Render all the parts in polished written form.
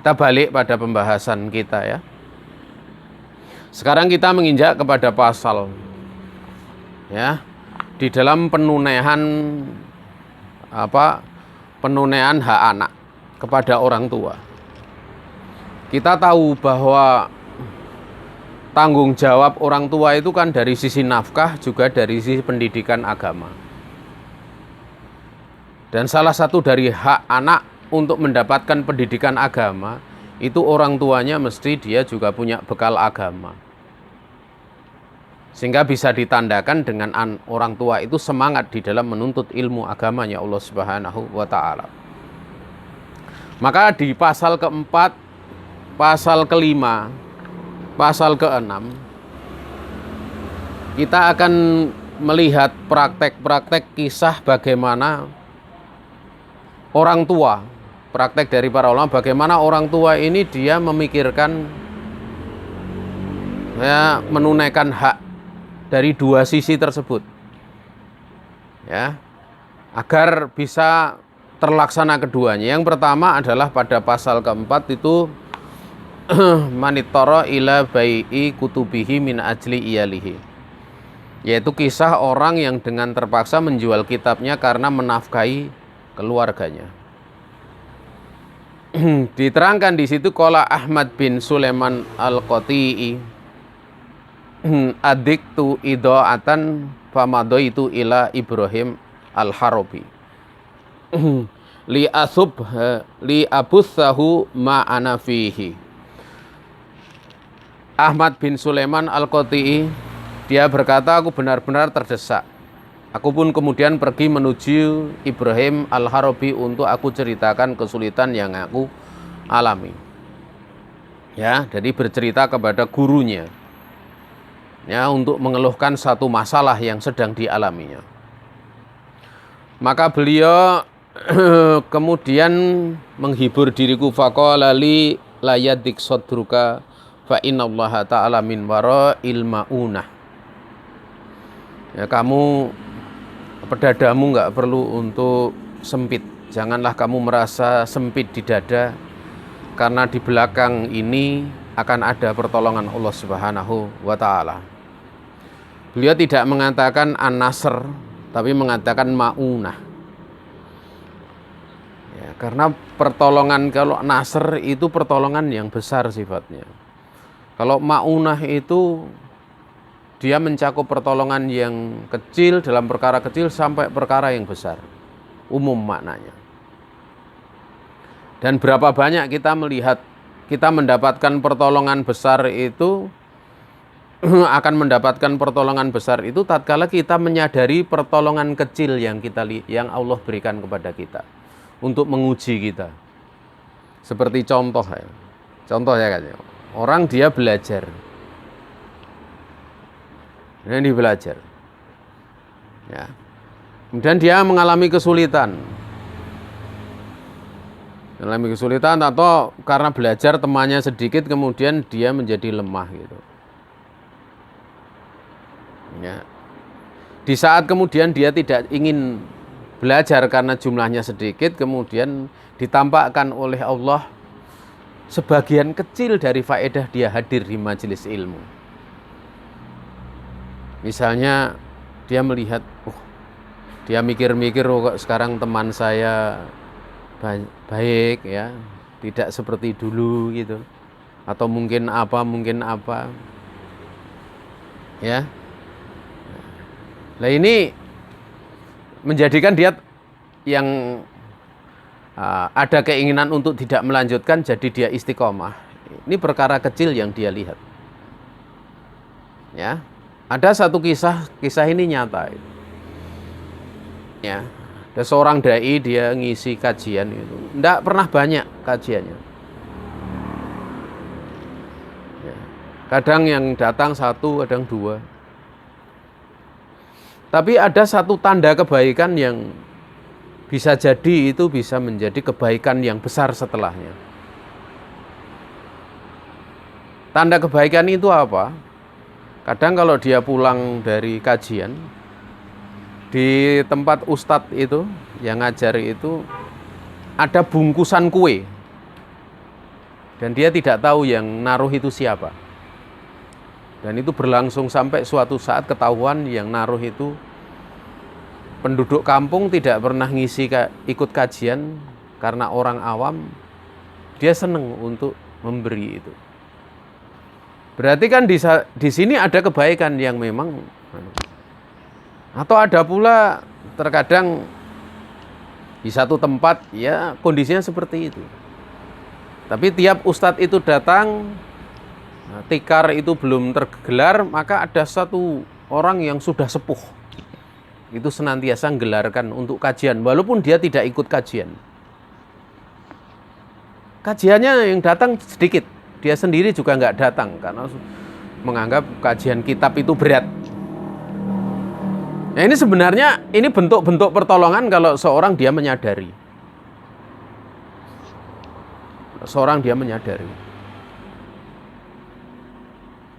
Kita balik pada pembahasan kita ya. Sekarang kita menginjak kepada pasal ya di dalam penunaian hak anak kepada orang tua. Kita tahu bahwa tanggung jawab orang tua itu kan dari sisi nafkah juga dari sisi pendidikan agama. Dan salah satu dari hak anak untuk mendapatkan pendidikan agama itu orang tuanya mesti dia juga punya bekal agama. Sehingga bisa ditandakan dengan orang tua itu semangat di dalam menuntut ilmu agamanya Allah Subhanahu wa ta'ala. Maka di pasal keempat, pasal kelima, pasal keenam, kita akan melihat praktek-praktek kisah bagaimana orang tua, praktek dari para ulama, bagaimana orang tua ini dia memikirkan ya, menunaikan hak dari dua sisi tersebut ya, agar bisa terlaksana keduanya. Yang pertama adalah pada pasal keempat itu manitoro ila bai'i kutubihi min ajli iyalihi, yaitu kisah orang yang dengan terpaksa menjual kitabnya karena menafkahi keluarganya. Diterangkan di situ qala Ahmad bin Sulaiman Al-Qati'i adiktu ido'atan famadaitu ila Ibrahim Al-Harabi li abuthahu ma'ana fihi. Ahmad bin Sulaiman Al-Qati'i dia berkata, aku benar-benar terdesak. Aku pun kemudian pergi menuju Ibrahim Al-Harabi untuk aku ceritakan kesulitan yang aku alami. Ya, jadi bercerita kepada gurunya. Ya, untuk mengeluhkan satu masalah yang sedang dialaminya. Maka beliau kemudian menghibur diriku, faqala li la yadik sadruka fa innallaha ta'ala min wara'il maunah. Ya, kamu dadamu nggak perlu untuk sempit. Janganlah kamu merasa sempit di dada, karena di belakang ini akan ada pertolongan Allah Subhanahu wa ta'ala. Beliau tidak mengatakan an-nasr, tapi mengatakan ma'unah. Ya, karena pertolongan, kalau nasr itu pertolongan yang besar sifatnya. Kalau ma'unah itu dia mencakup pertolongan yang kecil dalam perkara kecil sampai perkara yang besar. Umum maknanya. Dan berapa banyak kita melihat, kita mendapatkan pertolongan besar itu, akan mendapatkan pertolongan besar itu tatkala kita menyadari pertolongan kecil yang Allah berikan kepada kita untuk menguji kita. Seperti contoh ya kan, orang dia belajar. Ini belajar. Ya. Kemudian dia mengalami kesulitan. Atau karena belajar temannya sedikit kemudian dia menjadi lemah gitu. Ya. Di saat kemudian dia tidak ingin belajar karena jumlahnya sedikit, kemudian ditampakkan oleh Allah sebagian kecil dari faedah dia hadir di majelis ilmu. Misalnya dia melihat, dia mikir-mikir, kok sekarang teman saya baik ya, tidak seperti dulu gitu, atau mungkin apa ya. Nah ini menjadikan dia yang ada keinginan untuk tidak melanjutkan, jadi dia istiqomah. Ini perkara kecil yang dia lihat. Ya. Ada satu kisah ini nyata. Ya, ada seorang dai, dia ngisi kajian itu. Tidak pernah banyak kajiannya. Ya, kadang yang datang satu, kadang dua. Tapi ada satu tanda kebaikan yang bisa jadi itu bisa menjadi kebaikan yang besar setelahnya. Tanda kebaikan itu apa? Kadang kalau dia pulang dari kajian, di tempat ustadz itu yang ngajari itu ada bungkusan kue. Dan dia tidak tahu yang naruh itu siapa. Dan itu berlangsung sampai suatu saat ketahuan yang naruh itu penduduk kampung, tidak pernah ikut kajian karena orang awam. Dia senang untuk memberi itu. Berarti kan di sini ada kebaikan yang memang, atau ada pula terkadang di satu tempat ya kondisinya seperti itu. Tapi tiap ustadz itu datang, tikar itu belum tergelar, maka ada satu orang yang sudah sepuh. Itu senantiasa menggelarkan untuk kajian, walaupun dia tidak ikut kajian. Kajiannya yang datang sedikit, dia sendiri juga nggak datang, karena menganggap kajian kitab itu berat. Nah ini sebenarnya, ini bentuk-bentuk pertolongan kalau seorang dia menyadari.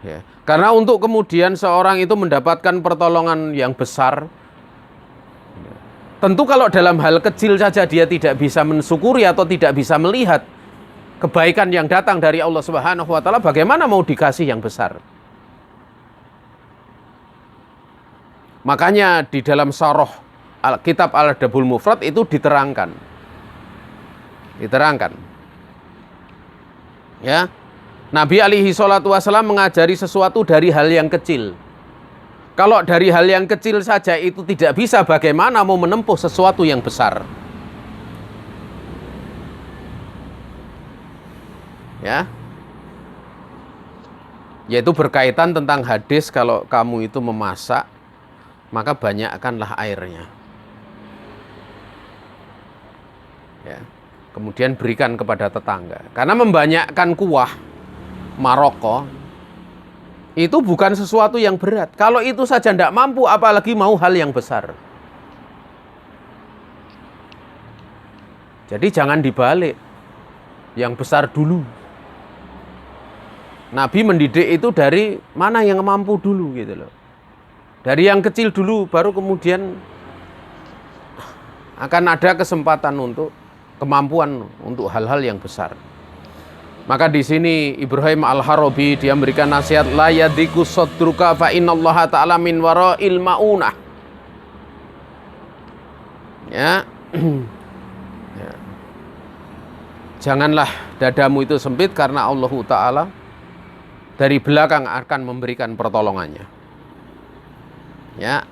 Ya. Karena untuk kemudian seorang itu mendapatkan pertolongan yang besar, tentu kalau dalam hal kecil saja dia tidak bisa mensyukuri atau tidak bisa melihat kebaikan yang datang dari Allah Subhanahu wa taala, bagaimana mau dikasih yang besar? Makanya di dalam syarah kitab Al-Adabul Mufrad itu diterangkan. Ya. Nabi alaihi salatu wasallam mengajari sesuatu dari hal yang kecil. Kalau dari hal yang kecil saja itu tidak bisa, bagaimana mau menempuh sesuatu yang besar? Ya. Yaitu berkaitan tentang hadis, kalau kamu itu memasak, maka banyakkanlah airnya. Ya. Kemudian berikan kepada tetangga. Karena membanyakkan kuah Maroko itu bukan sesuatu yang berat. Kalau itu saja tidak mampu, apalagi mau hal yang besar. Jadi jangan dibalik. Yang besar dulu. Nabi mendidik itu dari mana yang mampu dulu gitu loh. Dari yang kecil dulu, baru kemudian akan ada kesempatan untuk kemampuan untuk hal-hal yang besar. Maka di sini Ibrahim Al-Harabi dia memberikan nasihat, la yadiku sadruka fa innallaha ta'ala min wara'il ma'unah. Ya. Ya. Janganlah dadamu itu sempit, karena Allah Ta'ala dari belakang akan memberikan pertolongannya. Ya.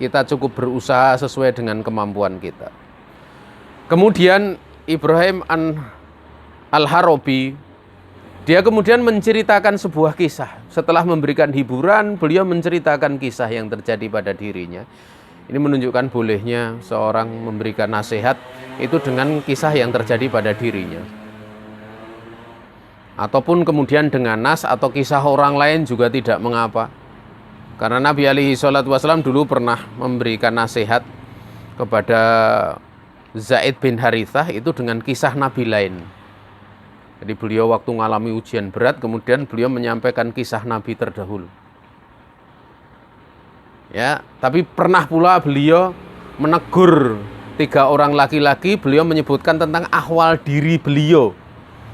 Kita cukup berusaha sesuai dengan kemampuan kita. Kemudian Ibrahim Al-Harabi dia kemudian menceritakan sebuah kisah. Setelah memberikan hiburan, beliau menceritakan kisah yang terjadi pada dirinya. Ini menunjukkan bolehnya seorang memberikan nasihat itu dengan kisah yang terjadi pada dirinya. Ataupun kemudian dengan nas atau kisah orang lain juga tidak mengapa. Karena Nabi alaihi salatu wasallam dulu pernah memberikan nasihat kepada Zaid bin Harithah itu dengan kisah Nabi lain. Jadi beliau waktu mengalami ujian berat, kemudian beliau menyampaikan kisah Nabi terdahulu. Ya, tapi pernah pula beliau menegur 3 orang laki-laki, beliau menyebutkan tentang ahwal diri beliau,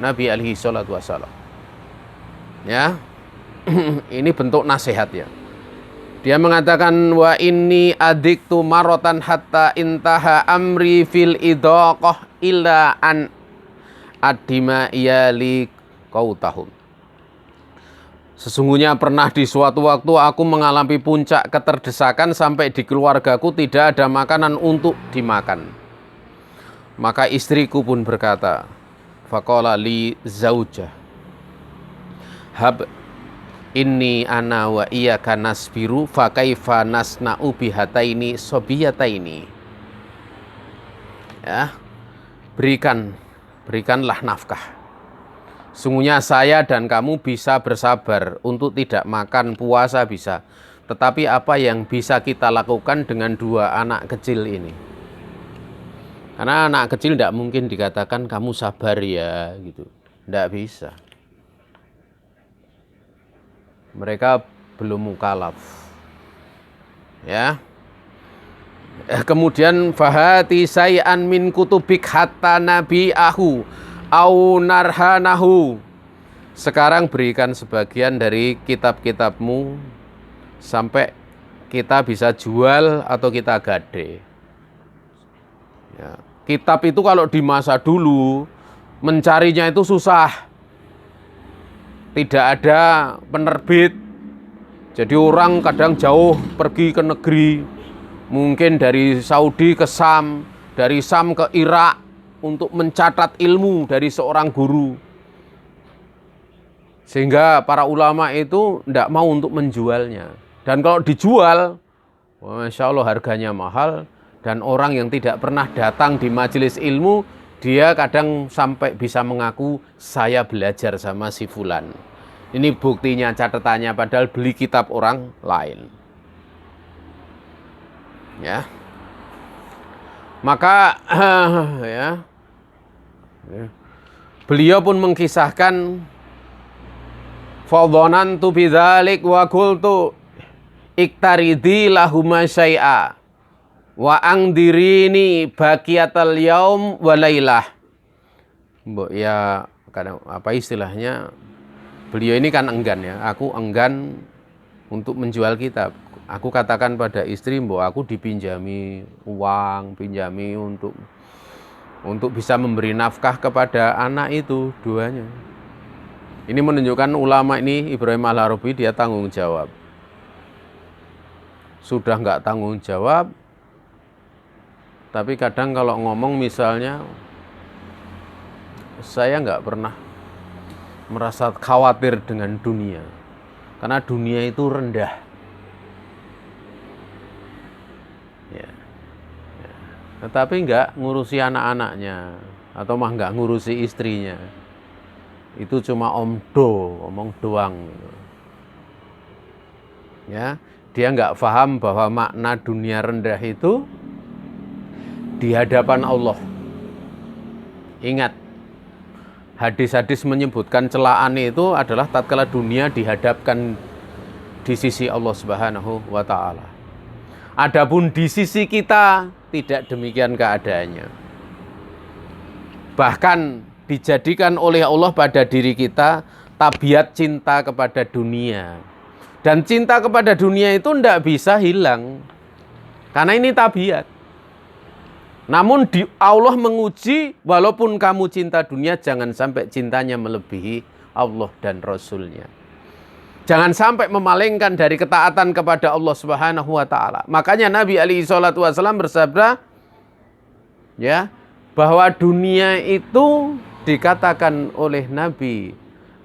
Nabi alaihi salatu wassalam. Ya, ini bentuk nasihat ya. Dia mengatakan, wa inni adiktu marotan hatta intaha amri fil idaqah illa an adima iyali qautahum. Sesungguhnya pernah di suatu waktu aku mengalami puncak keterdesakan sampai di keluargaku tidak ada makanan untuk dimakan. Maka istriku pun berkata, faqala li zaujah, hab inni ana wa iyyaka nasbiru fa kaifa nasna'u bihataini sobiyataini. Ya, berikanlah nafkah. Sungguhnya saya dan kamu bisa bersabar untuk tidak makan, puasa bisa. Tetapi apa yang bisa kita lakukan dengan 2 anak kecil ini? Karena anak kecil tidak mungkin dikatakan kamu sabar ya gitu. Tidak bisa. Mereka belum mukallaf. Ya. Kemudian fahati say'an min kutubik hatta nabi'ahu au narhanahu, sekarang berikan sebagian dari kitab-kitabmu sampai kita bisa jual atau kita gade. Ya. Kitab itu kalau di masa dulu mencarinya itu susah, tidak ada penerbit, jadi orang kadang jauh pergi ke negeri, mungkin dari Saudi ke Sam, dari Sam ke Irak untuk mencatat ilmu dari seorang guru. Sehingga para ulama itu tidak mau untuk menjualnya. Dan kalau dijual, Masya Allah harganya mahal. Dan orang yang tidak pernah datang di majelis ilmu, dia kadang sampai bisa mengaku, saya belajar sama si fulan. Ini buktinya, catatannya, padahal beli kitab orang lain. Ya. Maka ya, beliau pun mengkisahkan, fadhanantu bidzalik wa qultu iktaridi lahuma syai'a wa angdirini baqiyatal yaum wa lailah. Mbok ya kadang apa istilahnya, beliau ini kan enggan ya, aku enggan untuk menjual kitab. Aku katakan pada istri, mbok aku dipinjami uang, pinjami untuk bisa memberi nafkah kepada anak itu duanya. Ini menunjukkan ulama ini, Ibrahim Al-Harabi, dia tanggung jawab. Sudah nggak tanggung jawab, tapi kadang kalau ngomong misalnya, saya nggak pernah merasa khawatir dengan dunia, karena dunia itu rendah. Ya. Tetapi nggak ngurusi anak-anaknya, atau mah nggak ngurusi istrinya. Itu cuma omong doang. Ya, dia nggak paham bahwa makna dunia rendah itu di hadapan Allah. Ingat, hadis-hadis menyebutkan celaan itu adalah tatkala dunia dihadapkan di sisi Allah Subhanahu wa Ta'ala. Adapun di sisi kita tidak demikian keadaannya. Bahkan dijadikan oleh Allah pada diri kita tabiat cinta kepada dunia. Dan cinta kepada dunia itu tidak bisa hilang, karena ini tabiat. Namun Allah menguji, walaupun kamu cinta dunia, jangan sampai cintanya melebihi Allah dan Rasulnya. Jangan sampai memalingkan dari ketaatan kepada Allah Subhanahu wa Ta'ala. Makanya Nabi SAW bersabda, ya, bahwa dunia itu dikatakan oleh Nabi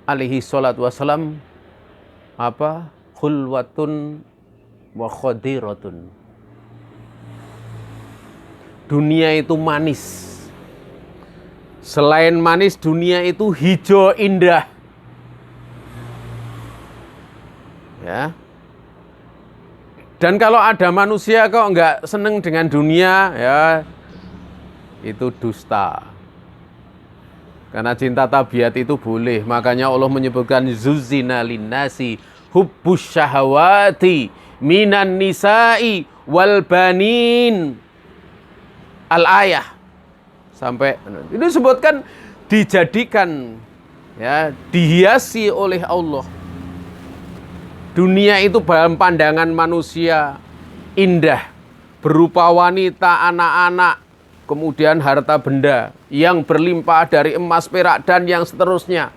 SAW apa? Khulwatun wa khadiratun. Dunia itu manis. Selain manis, dunia itu hijau indah. Ya. Dan kalau ada manusia kok enggak seneng dengan dunia, ya itu dusta. Karena cinta tabiat itu boleh. Makanya Allah menyebutkan zuzzina linnasi hubbus syahawati minan nisa'i wal banin. Al-ayah. Sampai itu disebutkan dijadikan, ya, dihiasi oleh Allah. Dunia itu dalam pandangan manusia indah, berupa wanita, anak-anak, kemudian harta benda yang berlimpah dari emas, perak, dan yang seterusnya.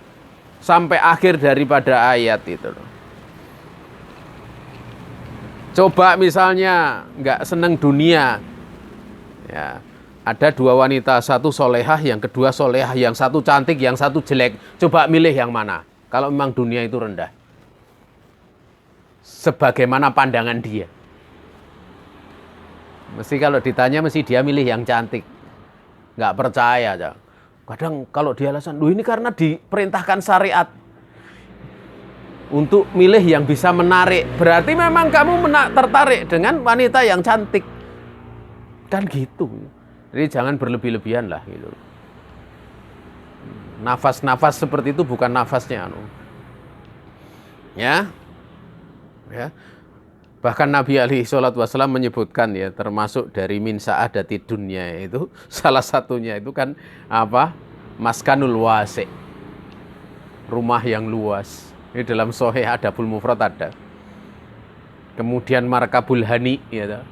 Sampai akhir daripada ayat itu. Coba misalnya nggak seneng dunia, ya, ada dua wanita, satu solehah, yang kedua solehah, yang satu cantik, yang satu jelek. Coba milih yang mana? Kalau memang dunia itu rendah, sebagaimana pandangan dia. Mesti kalau ditanya, mesti dia milih yang cantik. Nggak percaya. Kadang kalau dia alasan, ini karena diperintahkan syariat untuk milih yang bisa menarik. Berarti memang kamu tertarik dengan wanita yang cantik. Kan gitu. Jadi jangan berlebih-lebihan lah gitu. Nafas-nafas seperti itu bukan nafasnya. Ya. Ya. Bahkan Nabi SAW menyebutkan, ya, termasuk dari min sa'adati dunya itu, salah satunya itu kan apa? Maskanul wasi', rumah yang luas. Ini dalam Sahih Adabul Mufrad ada. Kemudian markabul hani, ya,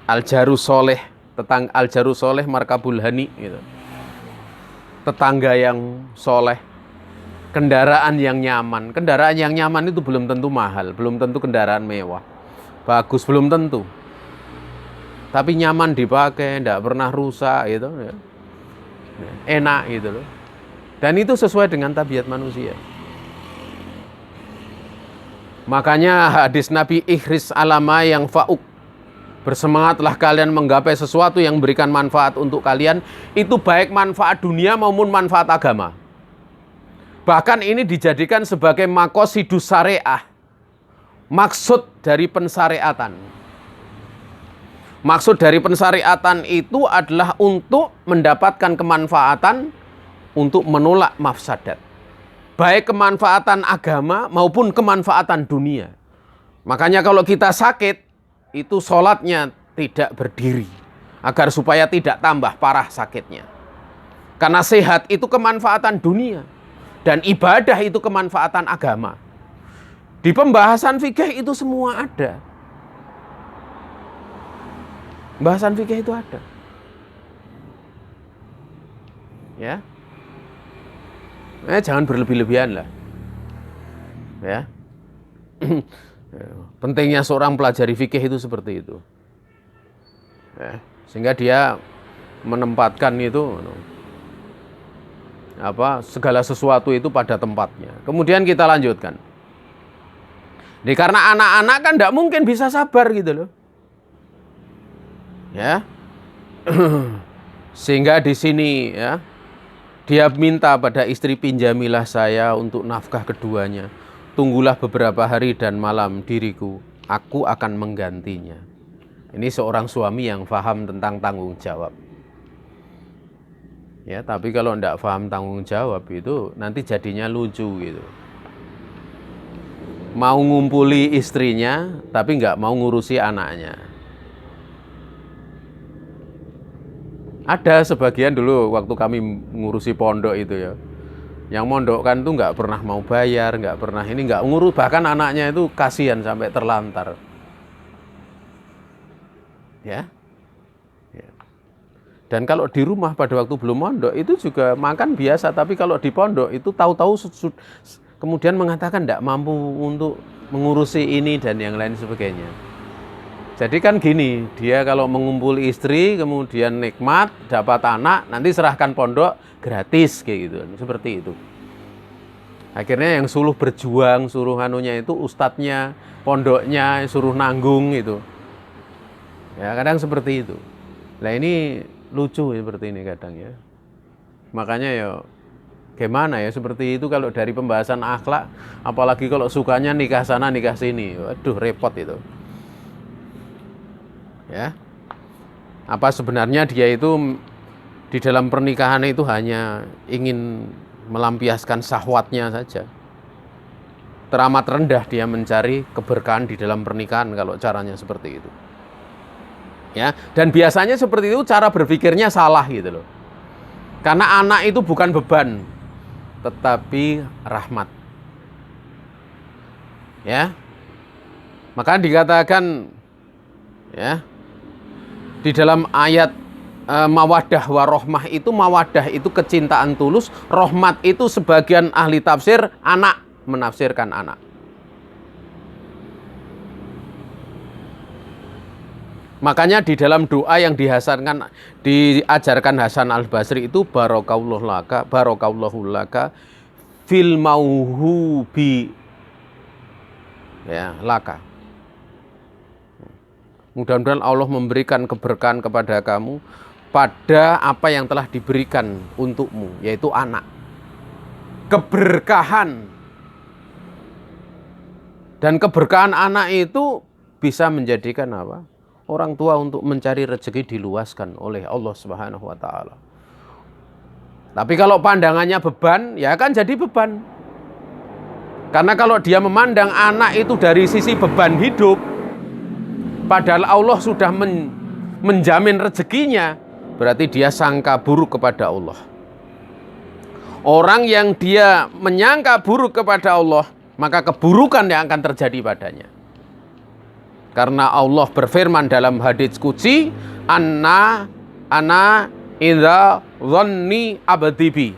al-jaru soleh, al-jaru soleh markabul hani, gitu. Tetangga yang soleh, kendaraan yang nyaman. Kendaraan yang nyaman itu belum tentu mahal, belum tentu kendaraan mewah, bagus, belum tentu. Tapi nyaman dipakai, tidak pernah rusak, gitu, ya. Enak gitu loh. Dan itu sesuai dengan tabiat manusia. Makanya hadis Nabi, ihris alama yang fa'uk, bersemangatlah kalian menggapai sesuatu yang memberikan manfaat untuk kalian. Itu baik manfaat dunia maupun manfaat agama. Bahkan ini dijadikan sebagai maqasidus syariah, maksud dari pensyariatan. Maksud dari pensyariatan itu adalah untuk mendapatkan kemanfaatan, untuk menolak mafsadat. Baik kemanfaatan agama maupun kemanfaatan dunia. Makanya kalau kita sakit, itu sholatnya tidak berdiri. Agar supaya tidak tambah parah sakitnya. Karena sehat itu kemanfaatan dunia. Dan ibadah itu kemanfaatan agama. Di pembahasan fikih itu semua ada. Bahasan fikih itu ada. Ya. Jangan berlebih-lebihan lah. Ya. Pentingnya seorang pelajari fikih itu seperti itu. Ya. Sehingga dia menempatkan itu segala sesuatu itu pada tempatnya. Kemudian kita lanjutkan. Jadi karena anak-anak kan tidak mungkin bisa sabar gitu loh. Ya, sehingga di sini ya dia minta pada istri, pinjamilah saya untuk nafkah keduanya. Tunggulah beberapa hari dan malam diriku, aku akan menggantinya. Ini seorang suami yang paham tentang tanggung jawab. Ya, tapi kalau tidak paham tanggung jawab itu nanti jadinya lucu gitu. Mau ngumpuli istrinya, tapi nggak mau ngurusi anaknya. Ada sebagian dulu waktu kami ngurusi pondok itu ya, yang mondokkan tuh nggak pernah mau bayar, nggak pernah ini, nggak ngurus, bahkan anaknya itu kasihan sampai terlantar. Ya. Dan kalau di rumah pada waktu belum mondok itu juga makan biasa, tapi kalau di pondok itu tahu-tahu kemudian mengatakan nggak mampu untuk mengurusi ini dan yang lain sebagainya. Jadi kan gini, dia kalau mengumpul istri, kemudian nikmat, dapat anak, nanti serahkan pondok gratis kayak gitu, seperti itu. Akhirnya yang suruh berjuang, suruh anunya itu ustadznya, pondoknya, suruh nanggung itu. Ya kadang seperti itu. Nah ini lucu seperti ini kadang ya. Makanya ya gimana ya seperti itu kalau dari pembahasan akhlak, apalagi kalau sukanya nikah sana nikah sini, waduh repot itu. Ya, apa sebenarnya dia itu di dalam pernikahan itu hanya ingin melampiaskan syahwatnya saja. Teramat rendah dia mencari keberkahan di dalam pernikahan kalau caranya seperti itu. Ya, dan biasanya seperti itu cara berpikirnya salah gitu loh. Karena anak itu bukan beban, tetapi rahmat. Ya, maka dikatakan ya. Di dalam ayat mawaddah warohmah itu, mawaddah itu kecintaan tulus, rohmat itu sebagian ahli tafsir anak, menafsirkan anak. Makanya di dalam doa yang diajarkan Hasan al-Basri itu barakallahu laka fil mauhubi ya laka. Mudah-mudahan Allah memberikan keberkahan kepada kamu pada apa yang telah diberikan untukmu, yaitu anak. Keberkahan. Dan keberkahan anak itu bisa menjadikan apa? Orang tua untuk mencari rezeki diluaskan oleh Allah Subhanahu wa taala. Tapi kalau pandangannya beban, ya kan jadi beban. Karena kalau dia memandang anak itu dari sisi beban hidup, padahal Allah sudah menjamin rezekinya, berarti dia sangka buruk kepada Allah. Orang yang dia menyangka buruk kepada Allah, maka keburukan yang akan terjadi padanya. Karena Allah berfirman dalam hadits qudsi, ana idza dhanni abdi bi.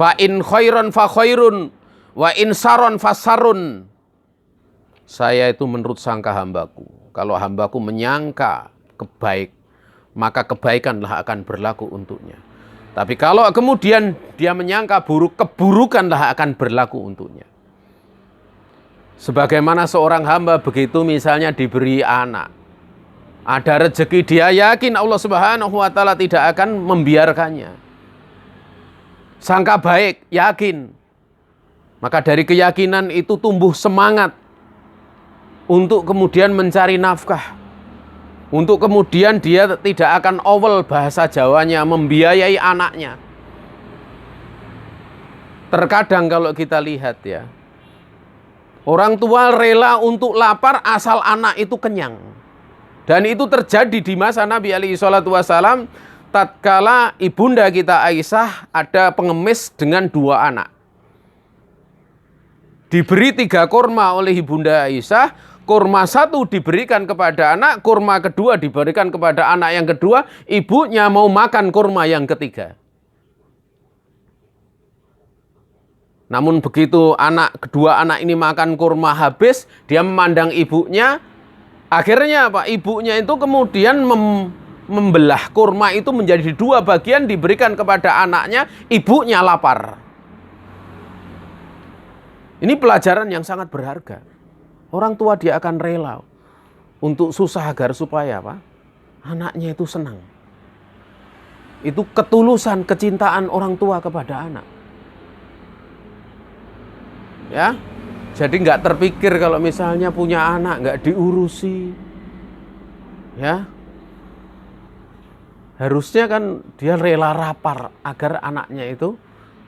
Fa in khairan fa khairun wa in saron fa sarun. Saya itu menurut sangka hambaku. Kalau hambaku menyangka kebaik, maka kebaikanlah akan berlaku untuknya. Tapi kalau kemudian dia menyangka buruk, keburukanlah akan berlaku untuknya. Sebagaimana seorang hamba begitu misalnya diberi anak. Ada rezeki, dia yakin Allah Subhanahu wa Ta'ala tidak akan membiarkannya. Sangka baik, yakin. Maka dari keyakinan itu tumbuh semangat untuk kemudian mencari nafkah. Untuk kemudian dia tidak akan awal bahasa Jawanya, membiayai anaknya. Terkadang kalau kita lihat ya, orang tua rela untuk lapar asal anak itu kenyang. Dan itu terjadi di masa Nabi SAW, tatkala ibunda kita Aisyah ada pengemis dengan 2 anak. Diberi 3 kurma oleh ibunda Aisyah. Kurma 1 diberikan kepada anak, kurma kedua diberikan kepada anak yang kedua, ibunya mau makan kurma yang ketiga. Namun begitu kedua anak ini makan kurma habis, dia memandang ibunya, akhirnya apa? Ibunya itu kemudian membelah kurma itu menjadi 2 bagian, diberikan kepada anaknya, ibunya lapar. Ini pelajaran yang sangat berharga. Orang tua dia akan rela untuk susah agar supaya apa? Anaknya itu senang. Itu ketulusan, kecintaan orang tua kepada anak. Ya, jadi nggak terpikir kalau misalnya punya anak nggak diurusi. Ya, harusnya kan dia rela lapar agar anaknya itu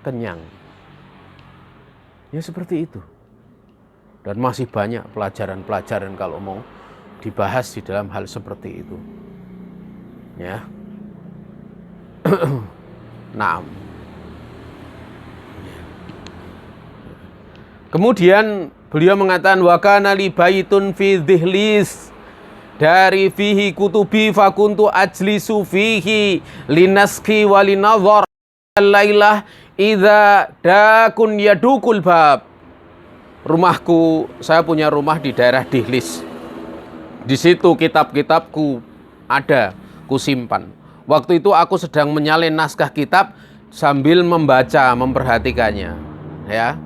kenyang. Ya seperti itu. Dan masih banyak pelajaran-pelajaran kalau mau dibahas di dalam hal seperti itu. Ya. Nah. Kemudian beliau mengatakan wa kana li baitun fi dhihlis dari fihi kutubi fakuntu ajlisu fihi linaski walinadhar lailah idza dakun yadukul bab. Rumahku, saya punya rumah di daerah Dihlis. Di situ kitab-kitabku ada, kusimpan. Waktu itu aku sedang menyalin naskah kitab sambil membaca, memperhatikannya. Ya,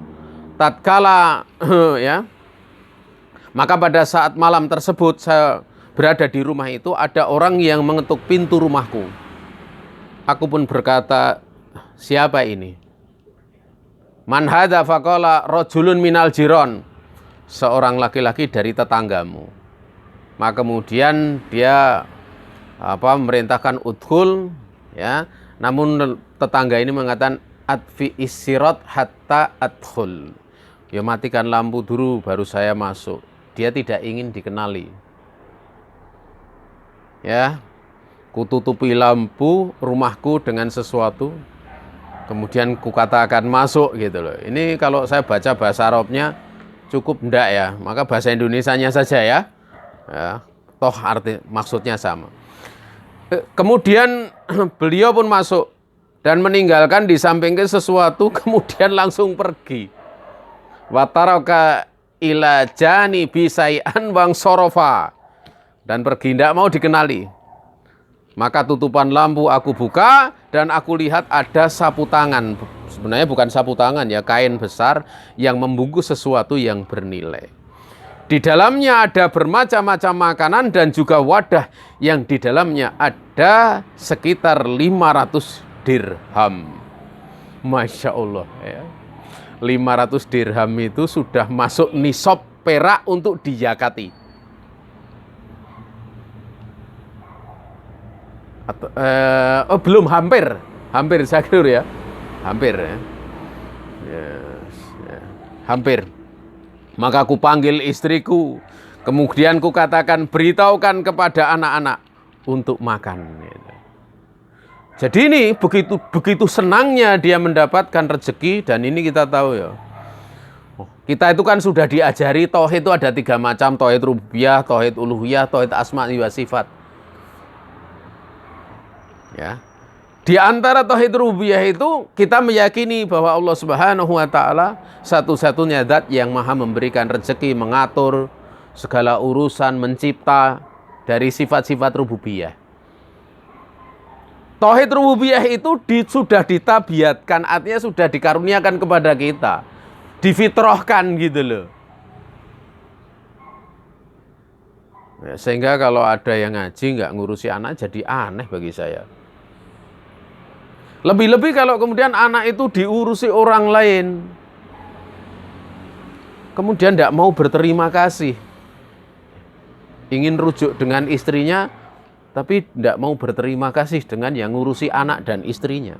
tatkala ya, maka pada saat malam tersebut saya berada di rumah itu, ada orang yang mengetuk pintu rumahku. Aku pun berkata, siapa ini? Man hadza faqala rajulun minal jiron, seorang laki-laki dari tetanggamu. Maka kemudian dia memerintahkan udkhul, ya. Namun tetangga ini mengatakan atfi isirat hatta adkhul. Ya matikan lampu dulu baru saya masuk. Dia tidak ingin dikenali. Ya. Kututupi lampu rumahku dengan sesuatu, kemudian kukatakan masuk gitu loh. Ini kalau saya baca bahasa Arabnya cukup enggak ya, maka bahasa Indonesianya saja ya. Ya, toh arti maksudnya sama. Kemudian beliau pun masuk dan meninggalkan di sampingnya sesuatu, kemudian langsung pergi. Wa taraka ila janibi say'an wang sorofa, dan pergi, tidak mau dikenali. Maka tutupan lampu aku buka dan aku lihat ada sapu tangan. Sebenarnya bukan sapu tangan ya, kain besar yang membungkus sesuatu yang bernilai. Di dalamnya ada bermacam-macam makanan dan juga wadah yang di dalamnya ada sekitar 500 dirham. Masya Allah ya. 500 dirham itu sudah masuk nisab perak untuk diyakati. Belum, hampir saya kira ya, hampir ya. Yes, ya. Hampir. Maka aku panggil istriku, kemudian ku katakan beritahukan kepada anak-anak untuk makan. Jadi ini begitu senangnya dia mendapatkan rezeki, dan ini kita tahu ya. Kita itu kan sudah diajari tauhid itu ada 3 macam, tauhid rububiyah, tauhid uluhiyah, tauhid asma'i wa sifat. Ya. Di antara tauhid rububiyah itu kita meyakini bahwa Allah Subhanahu wa taala satu-satunya zat yang maha memberikan rezeki, mengatur segala urusan, mencipta, dari sifat-sifat rububiyah. Tauhid rububiyah itu sudah ditabiatkan, artinya sudah dikaruniakan kepada kita. Difitrahkan gitu loh. Ya, sehingga kalau ada yang ngaji nggak ngurusi anak jadi aneh bagi saya. Lebih-lebih kalau kemudian anak itu diurusi orang lain. Kemudian tidak mau berterima kasih. Ingin rujuk dengan istrinya, tapi tidak mau berterima kasih dengan yang ngurusi anak dan istrinya.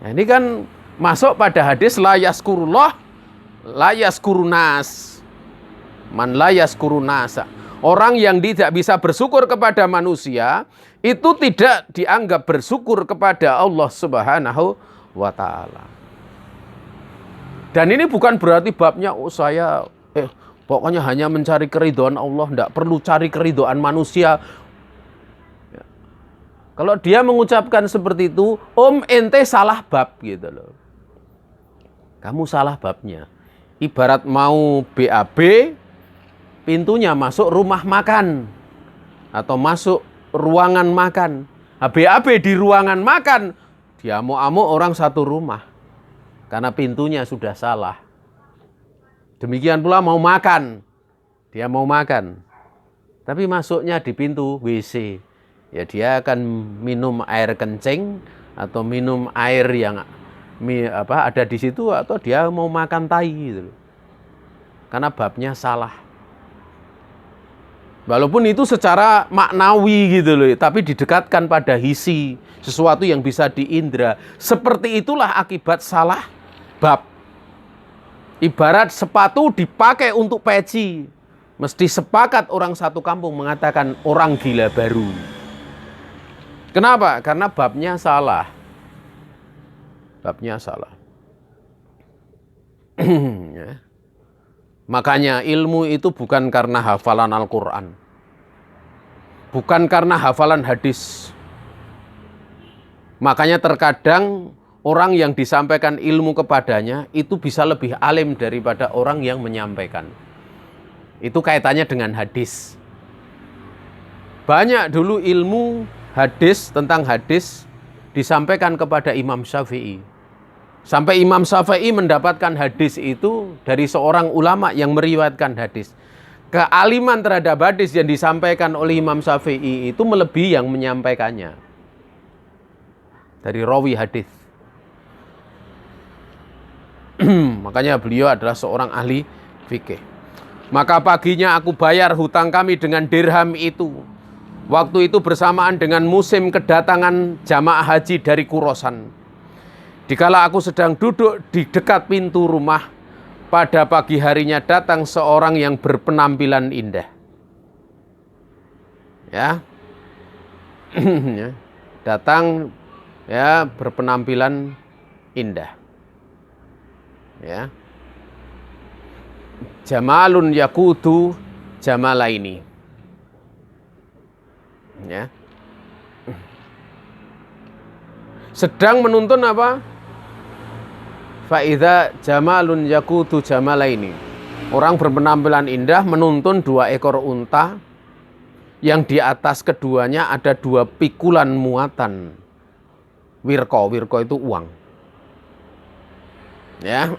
Nah, ini kan masuk pada hadis la yaskurullah la yaskurunas. Man la yaskurunasa. Orang yang tidak bisa bersyukur kepada manusia itu tidak dianggap bersyukur kepada Allah Subhanahu wa taala. Dan ini bukan berarti babnya saya pokoknya hanya mencari keridhaan Allah, tidak perlu cari keridhaan manusia. Kalau dia mengucapkan seperti itu, ente salah bab gitu loh. Kamu salah babnya. Ibarat mau BAB, pintunya masuk rumah makan atau masuk ruangan makan. BAB di ruangan makan, dia mau orang satu rumah karena pintunya sudah salah. Demikian pula mau makan, dia mau makan, tapi masuknya di pintu WC. Ya dia akan minum air kencing atau minum air yang ada di situ, atau dia mau makan tai gitu. Karena babnya salah. Walaupun itu secara maknawi gitu loh, tapi didekatkan pada hisi, sesuatu yang bisa diindra. Seperti itulah akibat salah bab. Ibarat sepatu dipakai untuk peci, mesti sepakat orang satu kampung mengatakan orang gila baru. Kenapa? Karena babnya salah. Babnya salah. Ya. Makanya ilmu itu bukan karena hafalan Al-Quran. Bukan karena hafalan hadis. Makanya terkadang orang yang disampaikan ilmu kepadanya itu bisa lebih alim daripada orang yang menyampaikan. Itu kaitannya dengan hadis. Banyak dulu ilmu hadis, tentang hadis disampaikan kepada Imam Syafi'i. Sampai Imam Syafi'i mendapatkan hadis itu dari seorang ulama yang meriwayatkan hadis. Kealiman terhadap hadis yang disampaikan oleh Imam Syafi'i itu melebihi yang menyampaikannya. Dari rawi hadis. Makanya beliau adalah seorang ahli fikih. Maka paginya aku bayar hutang kami dengan dirham itu. Waktu itu bersamaan dengan musim kedatangan jamaah haji dari Khurasan. Dikala aku sedang duduk di dekat pintu rumah, pada pagi harinya datang seorang yang berpenampilan indah. Ya. Datang ya berpenampilan indah. Ya. Jamalun yakutu jamalaini. Ya. Sedang menuntun apa? Faidha jamalun yakutu jamalaini. Orang berpenampilan indah menuntun 2 ekor unta yang di atas keduanya ada 2 pikulan muatan wirko. Wirko itu uang. Ya.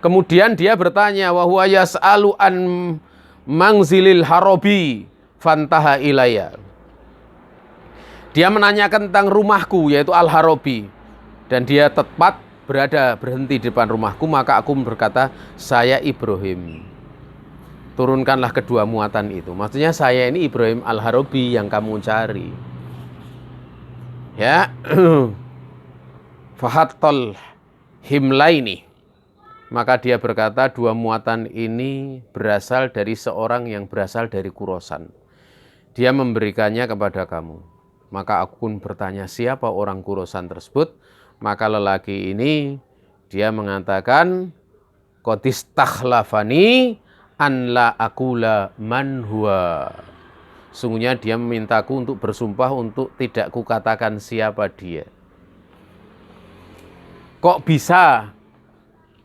Kemudian dia bertanya, wa huwa yas'alu an mangzilil harabi fantaha ilayya. Dia menanyakan tentang rumahku, yaitu Al-Harabi. Dan dia tepat berhenti di depan rumahku, maka aku berkata, saya Ibrahim. Turunkanlah kedua muatan itu. Maksudnya saya ini Ibrahim Al-Harabi yang kamu cari. Ya. Fahattol himlaini. Maka dia berkata, 2 muatan ini berasal dari seorang yang berasal dari Khurasan. Dia memberikannya kepada kamu. Maka aku pun bertanya, siapa orang Khurasan tersebut? Maka lelaki ini dia mengatakan, Qadistakhlafani an la aqula man huwa. Sungguhnya dia memintaku untuk bersumpah untuk tidak kukatakan siapa dia. Kok bisa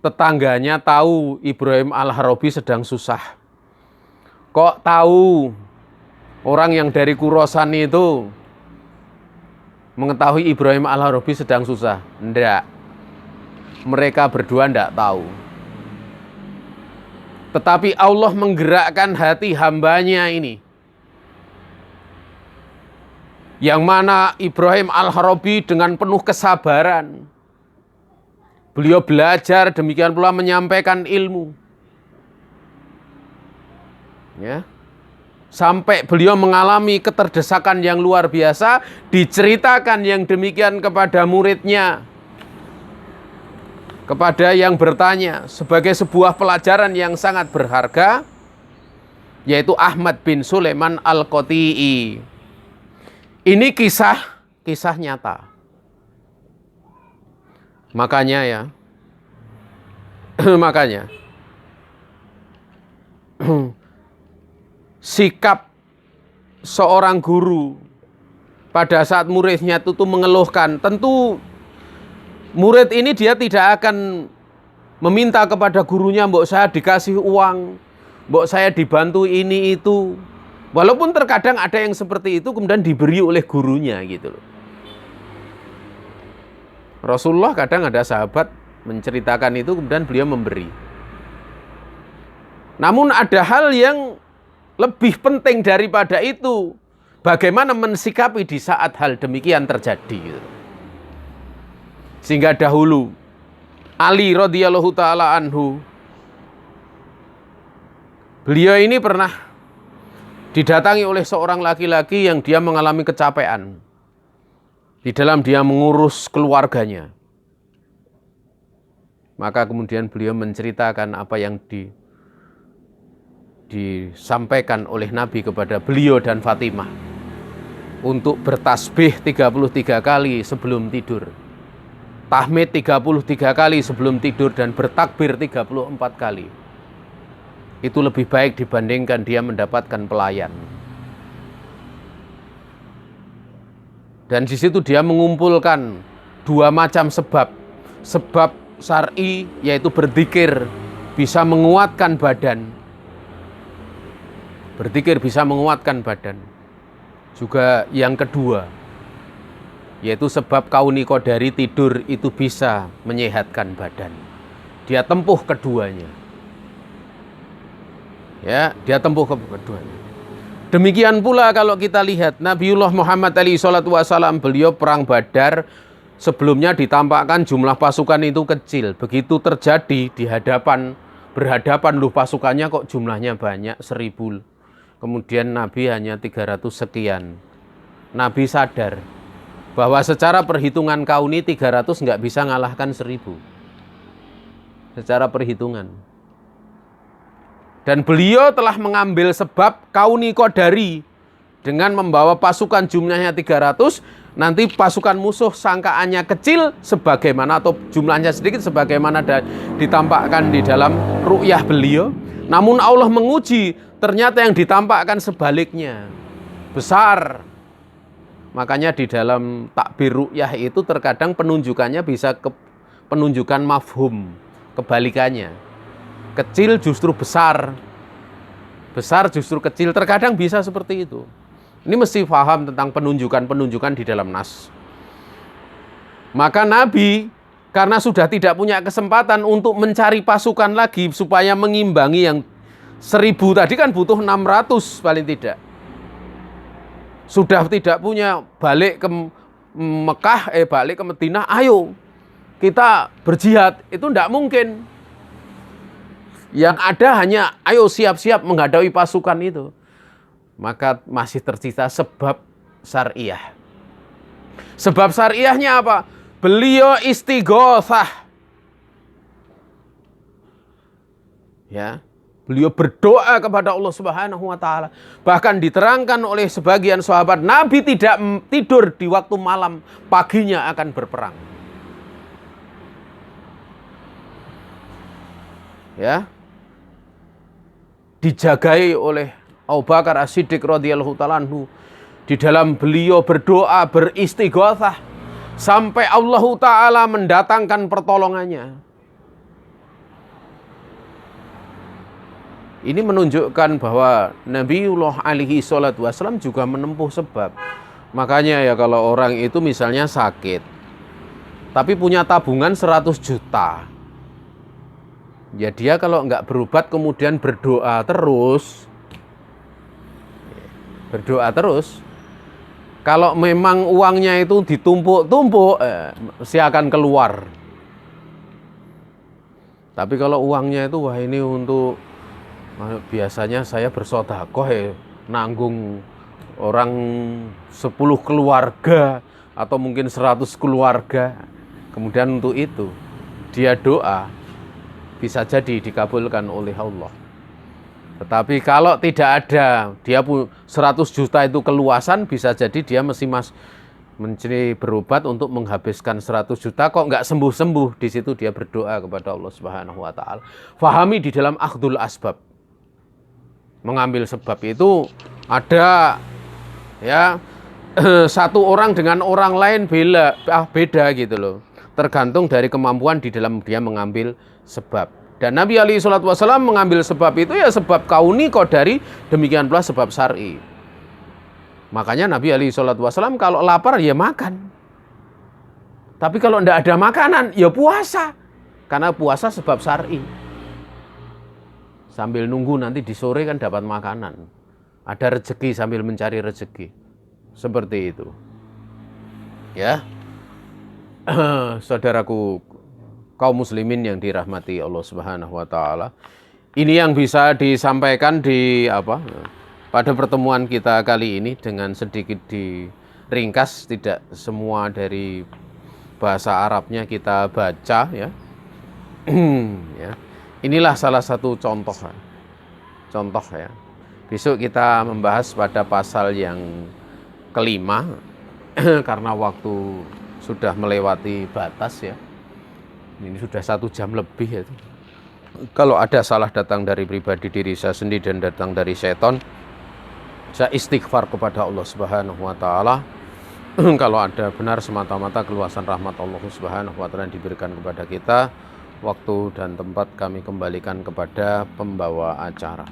tetangganya tahu Ibrahim Al-Harabi sedang susah? Kok tahu orang yang dari Khurasan itu mengetahui Ibrahim Al-Harabi sedang susah? Enggak. Mereka berdua enggak tahu. Tetapi Allah menggerakkan hati hambanya ini. Yang mana Ibrahim Al-Harabi dengan penuh kesabaran. Beliau belajar, demikian pula menyampaikan ilmu. Ya. Sampai beliau mengalami keterdesakan yang luar biasa, diceritakan yang demikian kepada muridnya, kepada yang bertanya, sebagai sebuah pelajaran yang sangat berharga, yaitu Ahmad bin Sulaiman Al-Qati'i. Ini kisah nyata. Makanya ya, makanya sikap seorang guru pada saat muridnya itu mengeluhkan, tentu murid ini dia tidak akan meminta kepada gurunya, mbok saya dikasih uang, mbok saya dibantu ini itu. Walaupun terkadang ada yang seperti itu kemudian diberi oleh gurunya gitu loh. Rasulullah kadang ada sahabat menceritakan itu kemudian beliau memberi. Namun ada hal yang lebih penting daripada itu, bagaimana mensikapi di saat hal demikian terjadi gitu. Sehingga dahulu Ali radhiyallahu taala anhu, beliau ini pernah didatangi oleh seorang laki-laki yang dia mengalami kecapean di dalam dia mengurus keluarganya. Maka kemudian beliau menceritakan apa yang disampaikan oleh Nabi kepada beliau dan Fatimah untuk bertasbih 33 kali sebelum tidur, tahmid 33 kali sebelum tidur, dan bertakbir 34 kali. Itu lebih baik dibandingkan dia mendapatkan pelayan. Dan di situ dia mengumpulkan dua macam sebab. Sebab syar'i, yaitu berzikir bisa menguatkan badan. Berzikir bisa menguatkan badan. Juga yang kedua, yaitu sebab kauni qadari, tidur itu bisa menyehatkan badan. Dia tempuh keduanya. Ya, dia tempuh keduanya. Demikian pula kalau kita lihat Nabiullah Muhammad alaihi salatu wasallam, beliau perang Badar, sebelumnya ditampakkan jumlah pasukan itu kecil. Begitu terjadi berhadapan loh pasukannya kok jumlahnya banyak, 1000. Kemudian Nabi hanya 300 sekian. Nabi sadar bahwa secara perhitungan kauni 300 nggak bisa ngalahkan 1000. Secara perhitungan. Dan beliau telah mengambil sebab kauni qadari dengan membawa pasukan jumlahnya 300, nanti pasukan musuh sangkaannya kecil sebagaimana atau jumlahnya sedikit sebagaimana ditampakkan di dalam ru'yah beliau. Namun Allah menguji, ternyata yang ditampakkan sebaliknya, besar. Makanya di dalam takbir ru'yah itu terkadang penunjukannya bisa penunjukan mafhum, kebalikannya. Kecil justru besar, besar justru kecil, terkadang bisa seperti itu. Ini mesti paham tentang penunjukan-penunjukan di dalam nas. Maka Nabi karena sudah tidak punya kesempatan untuk mencari pasukan lagi supaya mengimbangi yang 1000 tadi, kan butuh 600 paling tidak. Sudah tidak punya, balik ke Mekah, balik ke Madinah, ayo kita berjihad, itu tidak mungkin. Yang ada hanya ayo siap-siap menghadapi pasukan itu. Maka masih tersisa sebab syariah. Sebab syariahnya apa? Beliau istighotsah. Ya. Beliau berdoa kepada Allah Subhanahu wa taala. Bahkan diterangkan oleh sebagian sahabat, Nabi tidak tidur di waktu malam, paginya akan berperang. Ya. Dijagai oleh Abu Bakar As-Siddiq radhiyallahu ta'ala anhu. Di dalam beliau berdoa, beristighatsah sampai Allah taala mendatangkan pertolongannya. Ini menunjukkan bahwa Nabiullah alaihi salatu wassalam juga menempuh sebab. Makanya ya kalau orang itu misalnya sakit, tapi punya tabungan 100 juta. Ya dia kalau nggak berobat kemudian berdoa terus. Kalau memang uangnya itu ditumpuk-tumpuk, mesti akan keluar. Tapi kalau uangnya itu, wah ini untuk... Biasanya saya bersedekah nanggung orang 10 keluarga atau mungkin 100 keluarga. Kemudian untuk itu dia doa, bisa jadi dikabulkan oleh Allah. Tetapi kalau tidak ada, dia 100 juta itu keluasan, bisa jadi dia mesti mencari berobat untuk menghabiskan 100 juta, kok nggak sembuh-sembuh. Di situ dia berdoa kepada Allah Subhanahu wa taala. Fahami di dalam akhdul asbab. Mengambil sebab itu ada ya satu orang dengan orang lain beda gitu loh. Tergantung dari kemampuan di dalam dia mengambil sebab. Dan Nabi alaihi salatu wasallam mengambil sebab itu ya sebab kauni qadari, demikian pula sebab syar'i. Makanya Nabi alaihi salatu wasallam kalau lapar ya makan. Tapi kalau tidak ada makanan ya puasa. Karena puasa sebab syar'i. Sambil nunggu nanti di sore kan dapat makanan. Ada rezeki sambil mencari rezeki. Seperti itu. Ya. Saudaraku kaum muslimin yang dirahmati Allah Subhanahu wa taala. Ini yang bisa disampaikan pada pertemuan kita kali ini dengan sedikit diringkas, tidak semua dari bahasa Arabnya kita baca ya. Ya. Inilah salah satu contoh ya. Besok kita membahas pada pasal yang kelima karena waktu sudah melewati batas ya. Ini sudah 1 jam lebih ya. Kalau ada salah datang dari pribadi diri saya sendiri dan datang dari setan, saya istighfar kepada Allah Subhanahu wa taala. Kalau ada benar semata-mata keluasan rahmat Allah Subhanahu wa taala yang diberikan kepada kita. Waktu dan tempat kami kembalikan kepada pembawa acara.